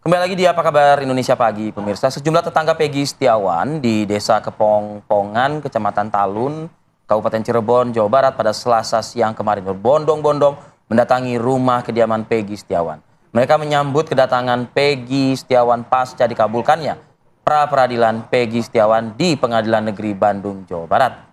Kembali lagi di Apa Kabar Indonesia Pagi, pemirsa. Sejumlah tetangga Peggy Setiawan di Desa Kepongpongan, Kecamatan Talun, Kabupaten Cirebon, Jawa Barat pada Selasa siang kemarin berbondong-bondong mendatangi rumah kediaman Peggy Setiawan. Mereka menyambut kedatangan Peggy Setiawan pasca dikabulkannya pra peradilan Peggy Setiawan di Pengadilan Negeri Bandung, Jawa Barat.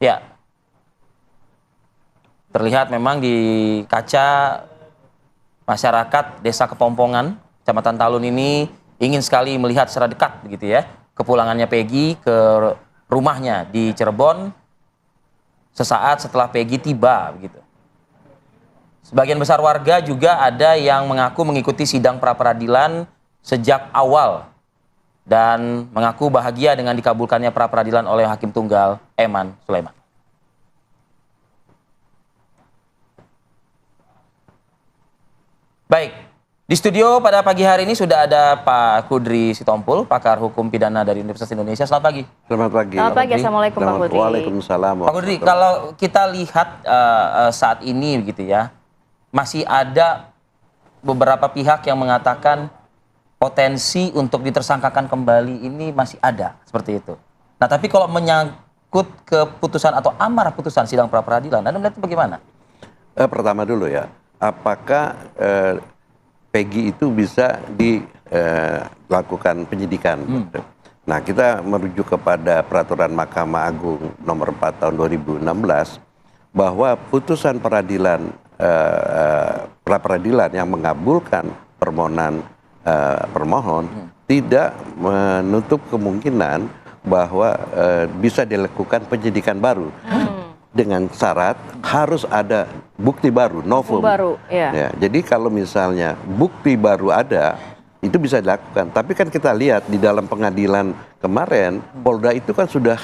Ya, terlihat memang di kaca masyarakat Desa Kepompongan, Kecamatan Talun ini ingin sekali melihat secara dekat begitu ya kepulangannya Peggy ke rumahnya di Cirebon sesaat setelah Peggy tiba begitu. Sebagian besar warga juga ada yang mengaku mengikuti sidang pra peradilan sejak awal dan mengaku bahagia dengan dikabulkannya pra peradilan oleh Hakim Tunggal Eman Sulaiman. Baik, di studio pada pagi hari ini sudah ada Pak Kudri Sitompul, pakar hukum pidana dari Universitas Indonesia. Selamat pagi. Selamat pagi. Selamat pagi, Assalamualaikum Pak Kudri. Waalaikumsalam. Pak Kudri, kalau kita lihat saat ini begitu ya, masih ada beberapa pihak yang mengatakan potensi untuk ditersangkakan kembali ini masih ada, seperti itu. Nah, tapi kalau menyangkut keputusan atau amar putusan sidang pra peradilan, Anda melihat itu bagaimana? Pertama dulu ya, apakah Peggy itu bisa dilakukan penyidikan? Nah, kita merujuk kepada peraturan Mahkamah Agung nomor 4 tahun 2016 bahwa putusan peradilan pra peradilan yang mengabulkan permohonan permohon tidak menutup kemungkinan bahwa bisa dilakukan penyidikan baru dengan syarat harus ada bukti baru, novum. Baru, ya. Ya, jadi kalau misalnya bukti baru ada, itu bisa dilakukan. Tapi kan kita lihat di dalam pengadilan kemarin, Polda itu kan sudah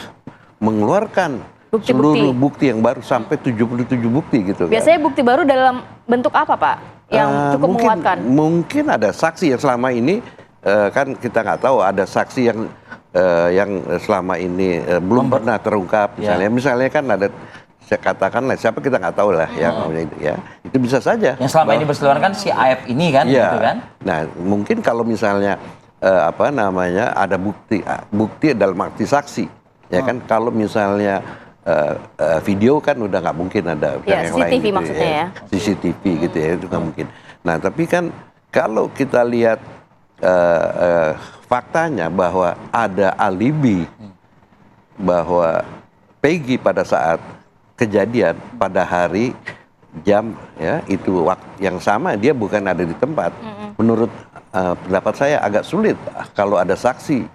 mengeluarkan seluruh bukti yang baru sampai 77 bukti gitu. Biasanya bukti baru dalam bentuk apa, Pak? Yang cukup menguatkan? Mungkin ada saksi yang selama ini kan kita nggak tahu, ada saksi yang selama ini belum pernah terungkap misalnya. Misalnya kan ada, saya katakanlah siapa kita nggak tahu lah ya itu bisa saja. Yang selama ini berseliweran kan si AF ini kan, ya. gitu kan? Nah, mungkin kalau misalnya ada bukti dalam arti saksi, ya kan, kalau misalnya video kan udah nggak mungkin ada ya, yang CCTV lain gitu, maksudnya ya. CCTV gitu ya, itu nggak mungkin. Nah, tapi kan kalau kita lihat faktanya bahwa ada alibi bahwa Peggy pada saat kejadian pada hari jam ya itu waktu yang sama dia bukan ada di tempat. Menurut pendapat saya agak sulit kalau ada saksi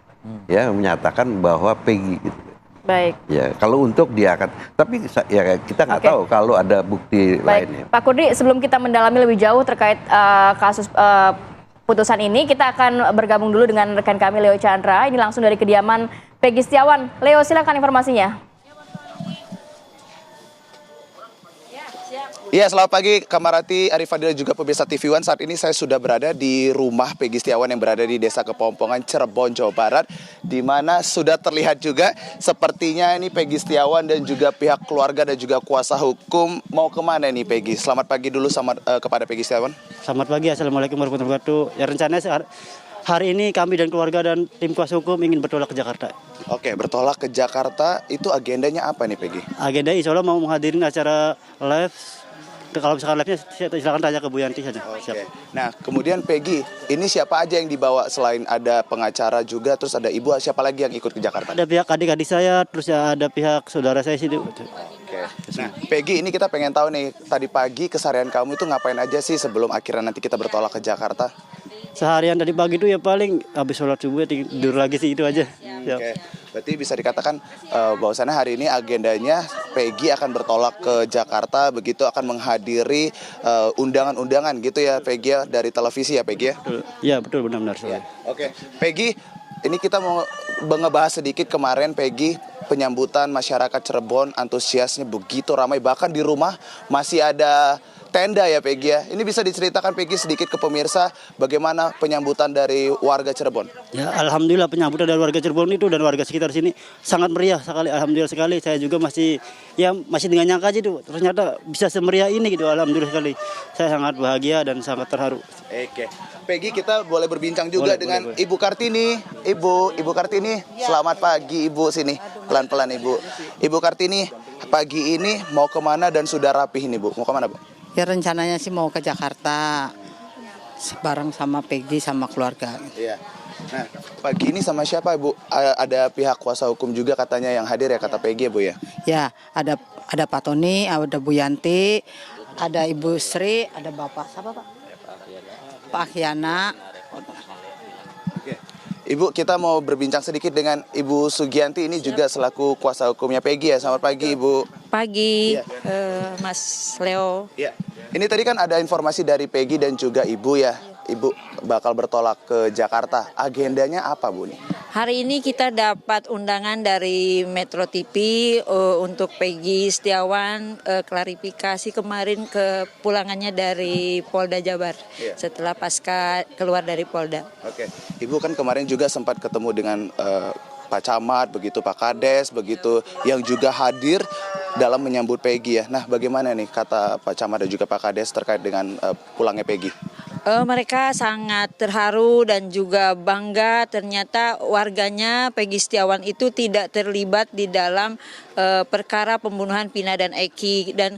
ya menyatakan bahwa Peggy gitu. Baik. Ya, kalau untuk dia akan, tapi ya kita nggak tahu kalau ada bukti lainnya. Pak Kudri, sebelum kita mendalami lebih jauh terkait kasus putusan ini, kita akan bergabung dulu dengan rekan kami Leo Chandra. Ini langsung dari kediaman Peggy Setiawan. Leo, silakan informasinya. Iya, selamat pagi Kamarati, Arif Fadil, juga pemirsa TV One. Saat ini saya sudah berada di rumah Peggy Setiawan yang berada di Desa Kepompongan, Cirebon, Jawa Barat, di mana sudah terlihat juga sepertinya ini Peggy Setiawan dan juga pihak keluarga dan juga kuasa hukum mau kemana nih Peggy? Selamat pagi dulu kepada Peggy Setiawan. Selamat pagi, Assalamualaikum warahmatullahi wabarakatuh. Ya, rencananya hari ini kami dan keluarga dan tim kuasa hukum ingin bertolak ke Jakarta. Oke, bertolak ke Jakarta, itu agendanya apa nih Peggy? Agenda insya Allah mau menghadiri acara live. Kalau misalkan live-nya silakan tanya ke Bu Yanti saja. Oke. Nah, kemudian Peggy, ini siapa aja yang dibawa selain ada pengacara juga, terus ada ibu, siapa lagi yang ikut ke Jakarta? Ada pihak adik-adik saya, terus ya ada pihak saudara saya sih. Oke. Nah, Peggy, ini kita pengen tahu nih, tadi pagi keseharian kamu itu ngapain aja sih sebelum akhirnya nanti kita bertolak ke Jakarta? Seharian tadi pagi itu ya paling habis sholat subuh tidur lagi sih, itu aja. Oke. Berarti bisa dikatakan bahwasannya hari ini agendanya Peggy akan bertolak ke Jakarta, begitu akan menghadiri undangan-undangan gitu ya Peggy ya, dari televisi ya Peggy ya? Iya betul, benar-benar. Ya. Oke. Peggy, ini kita mau ngebahas sedikit kemarin Peggy, penyambutan masyarakat Cirebon antusiasnya begitu ramai, bahkan di rumah masih ada tenda ya Peggy ya. Ini bisa diceritakan Peggy sedikit ke pemirsa bagaimana penyambutan dari warga Cirebon? Ya, alhamdulillah penyambutan dari warga Cirebon itu dan warga sekitar sini sangat meriah sekali. Alhamdulillah sekali. Saya juga masih dengan nyangka aja tuh. Ternyata bisa semeriah ini gitu. Alhamdulillah sekali. Saya sangat bahagia dan sangat terharu. Oke. Peggy, kita boleh berbincang juga dengan Ibu Kartini. Ibu Kartini, selamat pagi Ibu, sini. Pelan-pelan Ibu. Ibu Kartini, pagi ini mau kemana dan sudah rapih ini Bu? Mau kemana Bu? Ya rencananya sih mau ke Jakarta bareng sama Peggy sama keluarga. Iya. Nah, pagi ini sama siapa Bu? Ada pihak kuasa hukum juga katanya yang hadir ya, kata Peggy ya Bu ya? Ya ada Pak Tony, ada Bu Yanti, ada Ibu Sri, ada Bapak siapa Pak? Pak Ahyana. Oke. Ibu, kita mau berbincang sedikit dengan Ibu Sugianti, ini juga selaku kuasa hukumnya Peggy ya. Selamat pagi Ibu. Pagi, Iya. Mas Leo. Iya. Ini tadi kan ada informasi dari Peggy dan juga Ibu ya. Ibu bakal bertolak ke Jakarta. Agendanya apa Bu nih? Hari ini kita dapat undangan dari Metro TV untuk Peggy Setiawan klarifikasi kemarin kepulangannya dari Polda Jabar setelah pasca keluar dari Polda. Oke. Ibu kan kemarin juga sempat ketemu dengan Pak Camat, begitu Pak Kades, begitu yang juga hadir dalam menyambut Peggy ya. Nah, bagaimana nih kata Pak Camat dan juga Pak Kades terkait dengan pulangnya Peggy? Mereka sangat terharu dan juga bangga ternyata warganya Peggy Setiawan itu tidak terlibat di dalam perkara pembunuhan Vina dan Eki, dan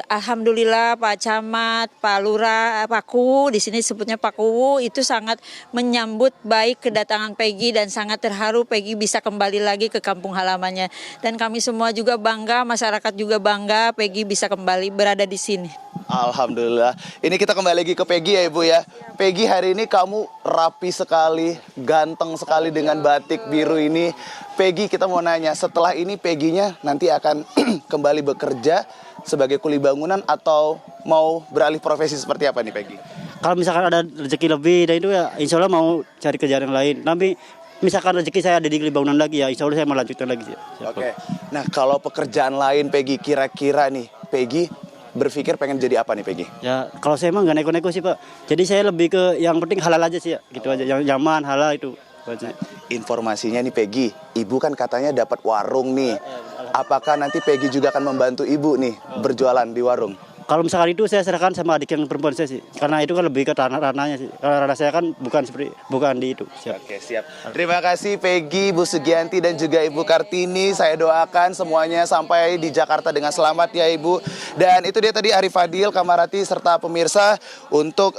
alhamdulillah Pak Camat, Pak Lurah, Pak Kuwu, di sini sebutnya Pak Kuwu, itu sangat menyambut baik kedatangan Peggy dan sangat terharu Peggy bisa kembali lagi ke kampung halamannya. Dan kami semua juga bangga, masyarakat juga bangga Peggy bisa kembali berada di sini. Alhamdulillah. Ini kita kembali lagi ke Peggy ya Ibu ya. Peggy, hari ini kamu rapi sekali, ganteng sekali dengan batik biru ini. Peggy, kita mau nanya, setelah ini Peggy-nya nanti akan kembali bekerja sebagai kuli bangunan atau mau beralih profesi seperti apa nih Peggy? Kalau misalkan ada rezeki lebih dan itu ya insya Allah mau cari kerjaan yang lain. Tapi misalkan rezeki saya ada di bangunan lagi ya insya Allah saya melanjutkan lagi. Oke. Nah, kalau pekerjaan lain Peggy, kira-kira nih Peggy berpikir pengen jadi apa nih Peggy? Ya kalau saya emang nggak neko-neko sih Pak. Jadi saya lebih ke yang penting halal aja sih ya. Gitu aja. Yang nyaman halal itu. Informasinya nih Peggy, Ibu kan katanya dapat warung nih. Apakah nanti Peggy juga akan membantu Ibu nih berjualan di warung? Kalau misalkan itu saya serahkan sama adik yang perempuan saya sih. Karena itu kan lebih ke ranahnya sih. Karena ranah saya kan bukan di itu. Siap. Oke, siap. Terima kasih Peggy, Bu Sugianti dan juga Ibu Kartini. Saya doakan semuanya sampai di Jakarta dengan selamat ya Ibu. Dan itu dia tadi Arif Fadil, Kamarati serta pemirsa untuk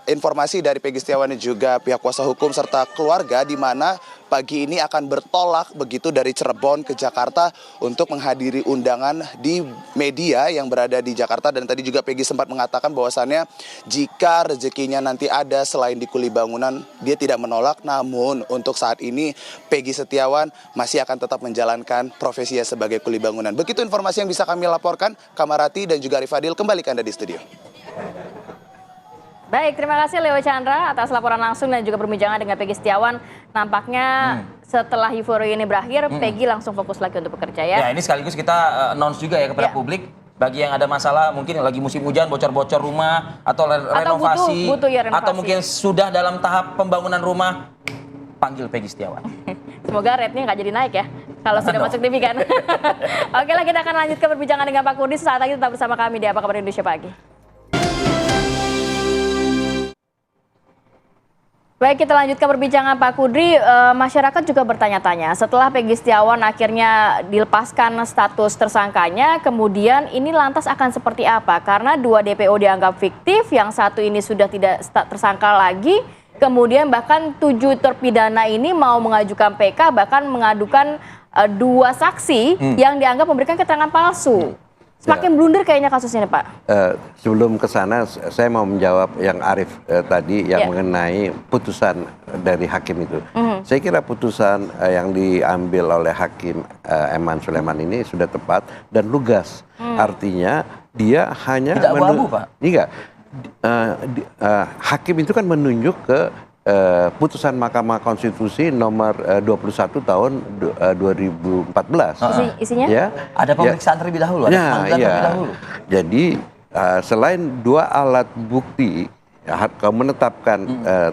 informasi dari Peggy Setiawan dan juga pihak kuasa hukum serta keluarga, di mana pagi ini akan bertolak begitu dari Cirebon ke Jakarta untuk menghadiri undangan di media yang berada di Jakarta. Dan tadi juga Peggy sempat mengatakan bahwasannya jika rezekinya nanti ada selain di kuli bangunan, dia tidak menolak. Namun untuk saat ini Peggy Setiawan masih akan tetap menjalankan profesinya sebagai kuli bangunan. Begitu informasi yang bisa kami laporkan. Kamarati dan juga Arif Fadil, kembali ke Anda di studio. Baik, terima kasih Leo Chandra atas laporan langsung dan juga perbincangan dengan Peggy Setiawan. Nampaknya setelah euforia ini berakhir, Peggy langsung fokus lagi untuk bekerja ya. Ya, ini sekaligus kita announce juga ya kepada publik. Bagi yang ada masalah, mungkin lagi musim hujan, bocor-bocor rumah, atau renovasi, butuh ya renovasi, atau mungkin sudah dalam tahap pembangunan rumah, panggil Peggy Setiawan. Semoga rate-nya nggak jadi naik ya, kalau sudah masuk TV kan. Oke lah, kita akan lanjutkan perbincangan dengan Pak Kudis. Saat lagi tetap bersama kami di Apa Kabar Indonesia Pagi. Baik, kita lanjutkan perbincangan Pak Kudri. Masyarakat juga bertanya-tanya setelah Peggy Setiawan akhirnya dilepaskan status tersangkanya, kemudian ini lantas akan seperti apa? Karena 2 DPO dianggap fiktif, yang satu ini sudah tidak tersangka lagi, kemudian bahkan 7 terpidana ini mau mengajukan PK, bahkan mengadukan 2 saksi yang dianggap memberikan keterangan palsu. Semakin blunder kayaknya kasusnya Pak. Sebelum ke sana, saya mau menjawab yang Arif tadi yang mengenai putusan dari hakim itu. Saya kira putusan yang diambil oleh hakim Eman Sulaiman ini sudah tepat dan lugas. Artinya dia hanya tidak abu-abu Pak. Enggak. Hakim itu kan menunjuk ke putusan Mahkamah Konstitusi nomor 21 tahun 2014. Isinya? Ya, ada pemeriksaan terlebih dahulu, ada pemanggilan terlebih dahulu. Jadi selain 2 alat bukti kalau menetapkan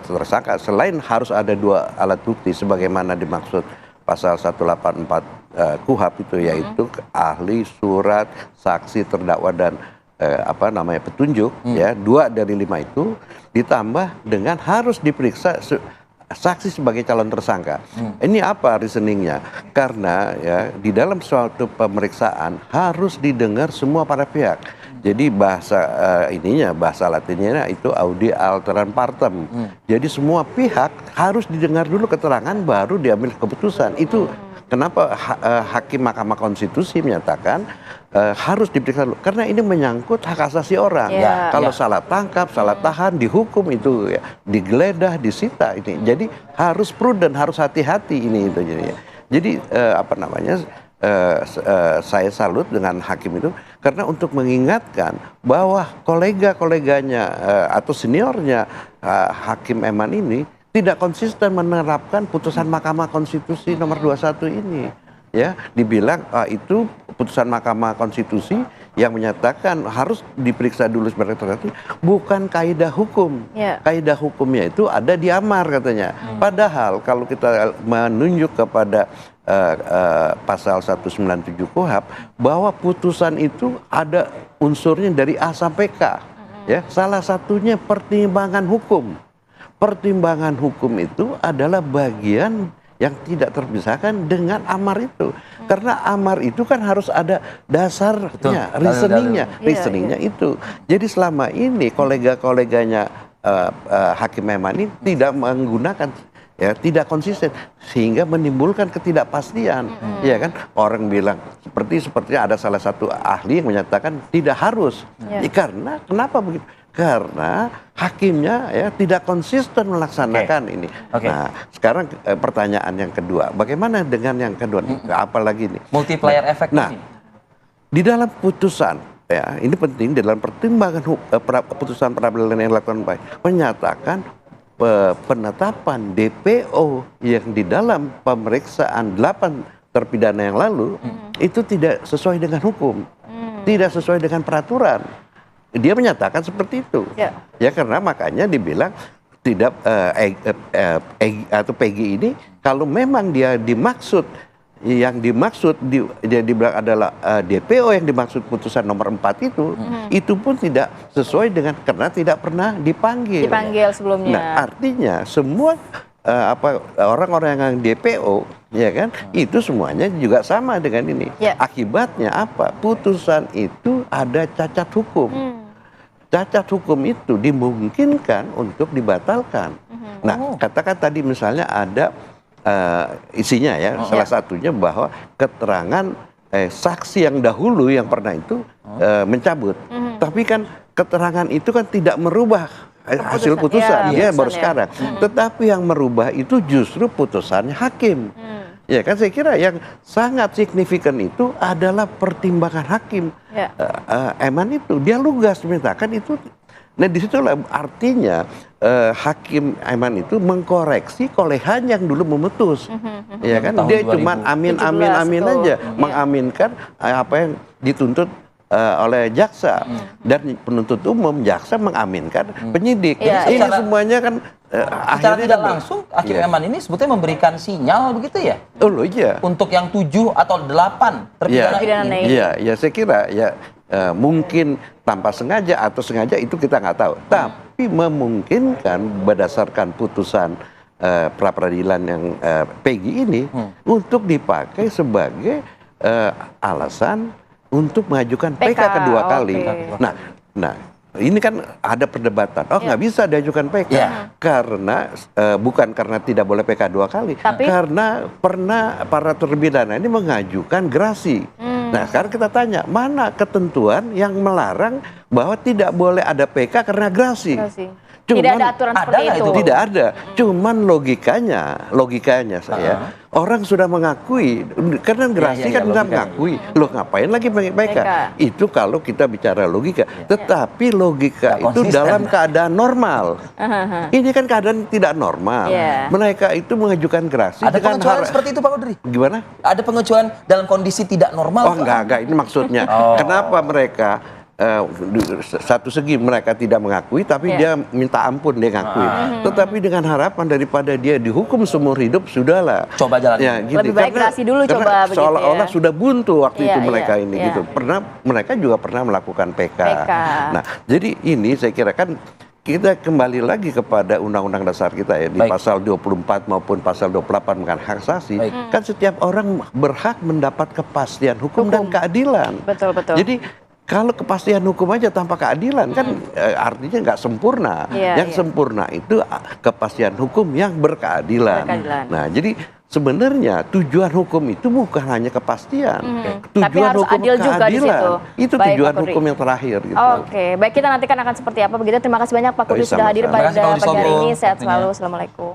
tersangka, selain harus ada 2 alat bukti sebagaimana dimaksud pasal 184 KUHP itu, yaitu ahli, surat, saksi, terdakwa dan petunjuk, ya 2 dari 5 itu ditambah dengan harus diperiksa saksi sebagai calon tersangka. Ini apa reasoningnya? Karena ya di dalam suatu pemeriksaan harus didengar semua para pihak. Jadi bahasa bahasa latinnya itu audi alteram partem. Jadi semua pihak harus didengar dulu keterangan baru diambil keputusan. Itu kenapa Hakim Mahkamah Konstitusi menyatakan harus diperiksa dulu, karena ini menyangkut hak asasi orang. Kalau salah tangkap, salah tahan, dihukum itu ya, digeledah, disita ini. Jadi harus prudent, harus hati-hati ini itu jadinya. Jadi saya salut dengan hakim itu karena untuk mengingatkan bahwa kolega-koleganya atau seniornya Hakim Eman ini tidak konsisten menerapkan putusan Mahkamah Konstitusi nomor 21 ini. Ya, dibilang itu putusan Mahkamah Konstitusi yang menyatakan harus diperiksa dulu sebagai tersangka bukan kaidah hukum. Kaidah hukumnya itu ada di amar katanya. Padahal kalau kita menunjuk kepada pasal 197 KUHP bahwa putusan itu ada unsurnya dari A sampai K. Ya, salah satunya pertimbangan hukum. Pertimbangan hukum itu adalah bagian yang tidak terpisahkan dengan amar itu. Karena amar itu kan harus ada dasarnya, reasoningnya itu. Jadi selama ini kolega-koleganya Hakim Eman ini tidak menggunakan, ya tidak konsisten, sehingga menimbulkan ketidakpastian. Ya kan, orang bilang seperti ada salah satu ahli yang menyatakan tidak harus. Karena kenapa begitu? Karena hakimnya ya tidak konsisten melaksanakan ini. Nah, sekarang pertanyaan yang kedua, bagaimana dengan yang kedua? Apalagi ini multiplier effect ini. Di dalam putusan, ya ini penting, di dalam pertimbangan putusan peradilan yang dilakukan menyatakan penetapan DPO yang di dalam pemeriksaan 8 terpidana yang lalu itu tidak sesuai dengan hukum, tidak sesuai dengan peraturan. Dia menyatakan seperti itu. Ya karena makanya dibilang tidak atau Peggy ini kalau memang dia dimaksud, yang dimaksud dia dibilang adalah DPO yang dimaksud putusan nomor 4 itu pun tidak sesuai dengan, karena tidak pernah dipanggil sebelumnya. Nah, artinya semua orang-orang yang DPO ya kan itu semuanya juga sama dengan ini. Akibatnya apa? Putusan itu ada cacat hukum. Cacat hukum itu dimungkinkan untuk dibatalkan. Nah, katakan tadi misalnya ada isinya ya, salah satunya bahwa keterangan saksi yang dahulu yang pernah itu mencabut. Tapi kan keterangan itu kan tidak merubah hasil putusan, dia baru sekarang. Tetapi yang merubah itu justru putusannya hakim. Ya kan, saya kira yang sangat signifikan itu adalah pertimbangan hakim. Eman itu dia lugas menyatakan itu. Nah disitulah artinya Hakim Eman itu mengkoreksi kolehan yang dulu memutus. Ya kan, dia cuma amin aja, mengaminkan apa yang dituntut oleh jaksa, dan penuntut umum jaksa mengaminkan penyidik. Jadi ini semuanya kan secara tidak langsung Hakim Eman ini sebetulnya memberikan sinyal begitu ya? Untuk yang 7 atau 8 terpidana ini. Ya saya kira ya mungkin tanpa sengaja atau sengaja itu kita nggak tahu. Tapi memungkinkan berdasarkan putusan pra peradilan yang Peggy ini untuk dipakai sebagai alasan untuk mengajukan PK kedua kali. Nah, ini kan ada perdebatan. Nggak bisa diajukan PK karena bukan karena tidak boleh PK 2 kali, karena pernah para terpidana ini mengajukan gerasi. Nah, sekarang kita tanya, mana ketentuan yang melarang bahwa tidak boleh ada PK karena gerasi? Tidak ada aturan seperti itu. Tidak ada. Cuman logikanya saya, orang sudah mengakui, karena gerasi kan sudah mengakui. Loh ngapain lagi pakai PK? Itu kalau kita bicara logika. Tetapi logika itu dalam keadaan normal. Ini kan keadaan tidak normal. Mereka itu mengajukan gerasi. Ada pengecualian seperti itu Pak Kudri? Gimana? Ada pengecualian dalam kondisi tidak normal? Enggak. Ini maksudnya. Kenapa mereka satu segi mereka tidak mengakui, tapi dia minta ampun, dia ngakui. Tetapi dengan harapan daripada dia dihukum seumur hidup, sudahlah. Coba jalan. Ya, gitu. Lebih baik gerasi dulu coba begitu seolah-olah ya. sudah buntu waktu itu mereka ini iya. gitu. Mereka juga pernah melakukan PK. Nah, jadi ini saya kira kan kita kembali lagi kepada Undang-Undang Dasar kita ya, di pasal 24 maupun pasal 28 mengenai hak asasi. Kan setiap orang berhak mendapat kepastian hukum dan keadilan. Betul, betul. Jadi kalau kepastian hukum aja tanpa keadilan kan artinya nggak sempurna. Yang sempurna itu kepastian hukum yang berkeadilan. Nah, jadi sebenarnya tujuan hukum itu bukan hanya kepastian. Tujuan tapi harus hukum adil juga di keadilan. situ. Itu Baik, tujuan Pak Kudri. hukum yang terakhir gitu. Oke, baik, kita nantikan akan seperti apa begitu. Terima kasih banyak Pak Kudri sudah hadir Sama-sama. pada Terima kasih, Pak pagi hari Wisoko. ini. Sehat Waktunya. selalu. Assalamualaikum.